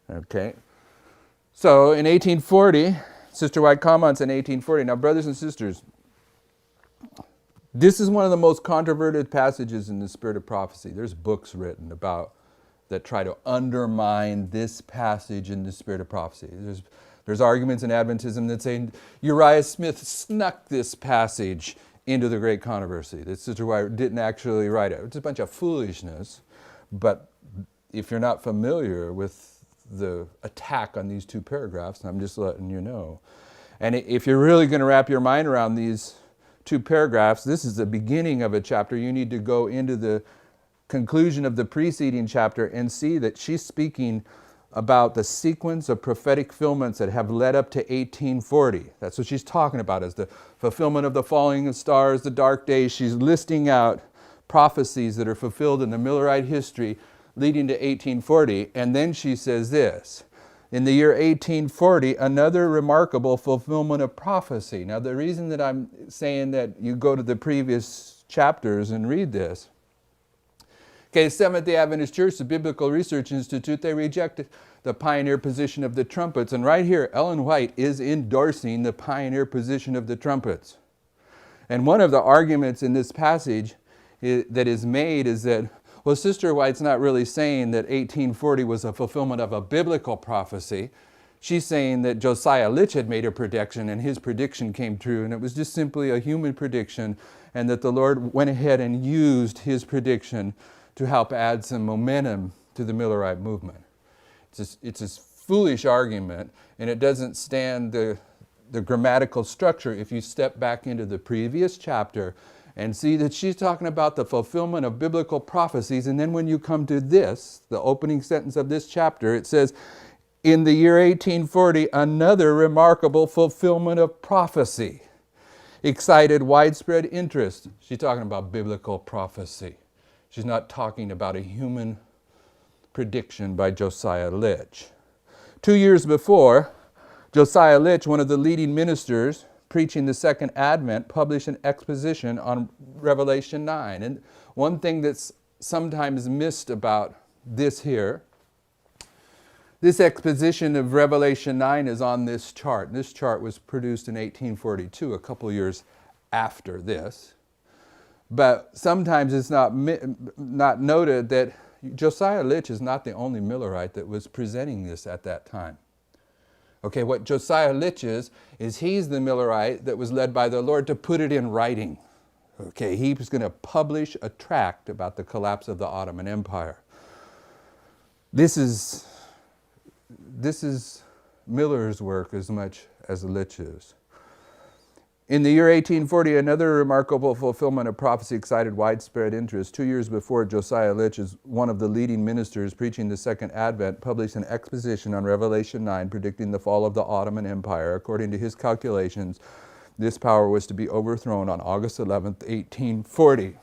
Okay. So in 1840, Sister White comments in 1840. Now, brothers and sisters, this is one of the most controverted passages in the Spirit of Prophecy. There's books written about that try to undermine this passage in the Spirit of Prophecy. There's arguments in Adventism that say Uriah Smith snuck this passage into the Great Controversy, that Sister White didn't actually write it. It's a bunch of foolishness, but if you're not familiar with the attack on these two paragraphs, I'm just letting you know. And if you're really going to wrap your mind around these two paragraphs, this is the beginning of a chapter. You need to go into the conclusion of the preceding chapter and see that she's speaking about the sequence of prophetic fulfillments that have led up to 1840. That's what she's talking about, is the fulfillment of the falling of stars, the dark days. She's listing out prophecies that are fulfilled in the Millerite history leading to 1840. And then she says this, in the year 1840, another remarkable fulfillment of prophecy. Now, the reason that I'm saying that you go to the previous chapters and read this, okay, Seventh-day Adventist Church, the Biblical Research Institute, they rejected the pioneer position of the trumpets. And right here, Ellen White is endorsing the pioneer position of the trumpets. And one of the arguments in this passage that is made is that, well, Sister White's not really saying that 1840 was a fulfillment of a biblical prophecy. She's saying that Josiah Litch had made a prediction and his prediction came true, and it was just simply a human prediction, and that the Lord went ahead and used his prediction to help add some momentum to the Millerite movement. It's a foolish argument, and it doesn't stand the grammatical structure if you step back into the previous chapter and see that she's talking about the fulfillment of biblical prophecies. And then when you come to this, the opening sentence of this chapter, it says, in the year 1840, another remarkable fulfillment of prophecy excited widespread interest. She's talking about biblical prophecy. She's not talking about a human prediction by Josiah Litch. 2 years before, Josiah Litch, one of the leading ministers preaching the Second Advent, published an exposition on Revelation 9. And one thing that's sometimes missed about this here, this exposition of Revelation 9 is on this chart. This chart was produced in 1842, a couple years after this. But sometimes it's not noted that Josiah Litch is not the only Millerite that was presenting this at that time. Okay, what Josiah Litch is he's the Millerite that was led by the Lord to put it in writing. Okay, he was going to publish a tract about the collapse of the Ottoman Empire. This is Miller's work as much as Litch's. In the year 1840, another remarkable fulfillment of prophecy excited widespread interest. 2 years before, Josiah Litch, is one of the leading ministers preaching the Second Advent, published an exposition on Revelation 9 predicting the fall of the Ottoman Empire. According to his calculations, this power was to be overthrown on August 11th, 1840.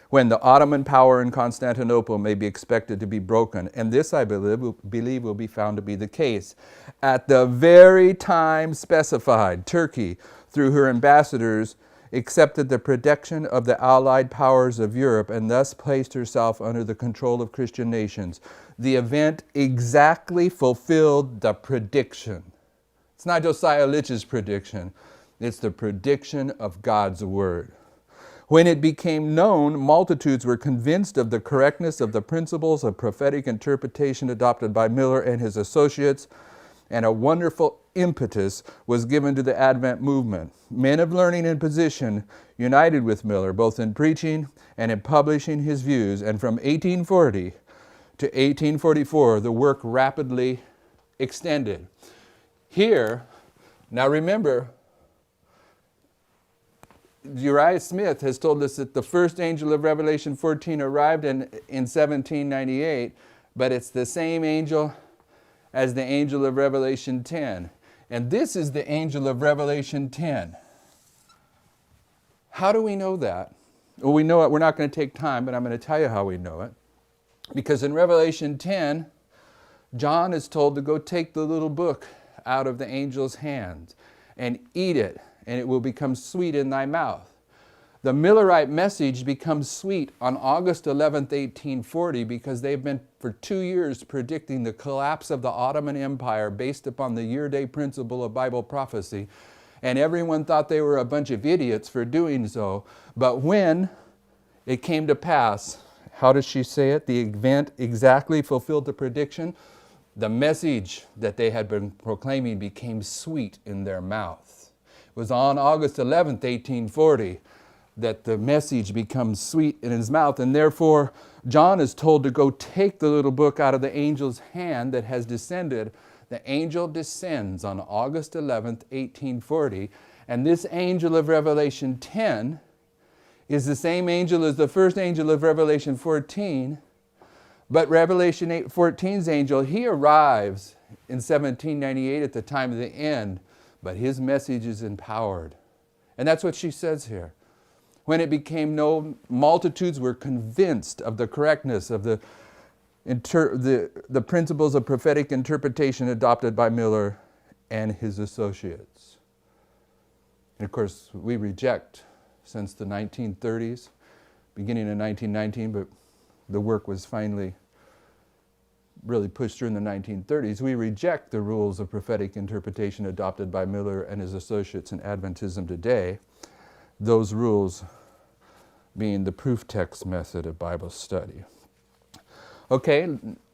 When the Ottoman power in Constantinople may be expected to be broken. And this, I believe will be found to be the case. At the very time specified, Turkey, through her ambassadors, accepted the protection of the allied powers of Europe and thus placed herself under the control of Christian nations. The event exactly fulfilled the prediction. It's not Josiah Litch's prediction. It's the prediction of God's word. When it became known, multitudes were convinced of the correctness of the principles of prophetic interpretation adopted by Miller and his associates, and a wonderful impetus was given to the Advent movement. Men of learning and position united with Miller, both in preaching and in publishing his views, and from 1840 to 1844, the work rapidly extended. Here, now remember, Uriah Smith has told us that the first angel of Revelation 14 arrived in 1798, but it's the same angel as the angel of Revelation 10. And this is the angel of Revelation 10. How do we know that? Well, we know it. We're not going to take time, but I'm going to tell you how we know it. Because in Revelation 10, John is told to go take the little book out of the angel's hands and eat it and it will become sweet in thy mouth. The Millerite message becomes sweet on August 11th, 1840, because they've been for 2 years predicting the collapse of the Ottoman Empire based upon the year-day principle of Bible prophecy. And everyone thought they were a bunch of idiots for doing so. But when it came to pass, how does she say it? The event exactly fulfilled the prediction. The message that they had been proclaiming became sweet in their mouth. It was on August 11th, 1840, that the message becomes sweet in his mouth. And therefore, John is told to go take the little book out of the angel's hand that has descended. The angel descends on August 11th, 1840. And this angel of Revelation 10 is the same angel as the first angel of Revelation 14. But Revelation 14's angel, he arrives in 1798 at the time of the end. But his message is empowered. And that's what she says here. When it became known, multitudes were convinced of the correctness of the principles of prophetic interpretation adopted by Miller and his associates. And of course, we reject since the 1930s, beginning in 1919, but the work was finally really pushed through in the 1930s. We reject the rules of prophetic interpretation adopted by Miller and his associates in Adventism today. Those rules being the proof text method of Bible study. Okay,